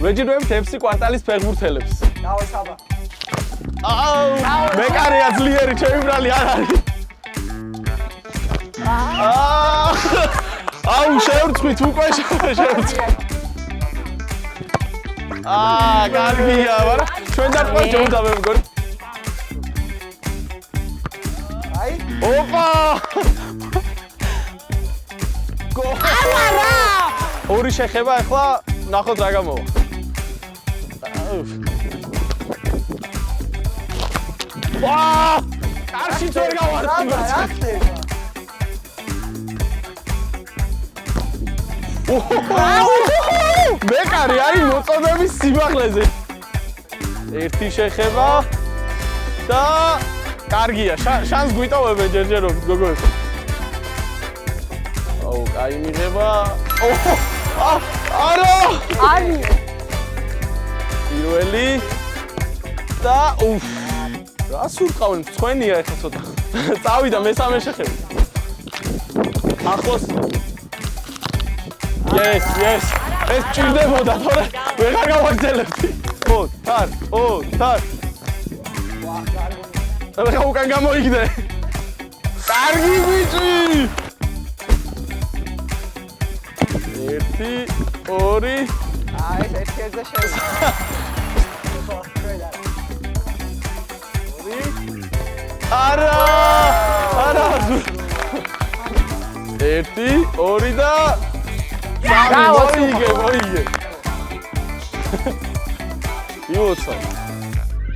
ვეჯირვებთ 6 კვარტალის ფეხბურთელებს. დავай საბა. მეკარეა ძლიერი, ჩემი ბრალი არ არის. შევრცხვით უკვე შევრცხვით. კარგია, მაგრამ ჩვენ დარტყმას ჯობდა მე მგონი. აი. ოპა! არა! ორი შეხება ახლა ნახოთ რა გამოვა. კარშიც ვერ გავარდი. მეკარი არის მოწოდების სიმაღლეზე. ერთი შეხება და კარგია, შანს გვიტოვებენ ჯერჯერობით, გოგოები. კაი მიღება. არა! არი! პირველი და რა სურყავენ, მწვენია ახლა ცოტა. წავიდა მესამე შეხება. ახლოს Yes. ეს ჭირდებოდა, თორე ვეღარ გავაგრძელებდი. თარ. ეხლა უკან გამოიგდე. კარგი ბიჭი. 1 2 აი ეს ერთზე შეიძლება. არა. 1 2 და მოიგე. იუცა.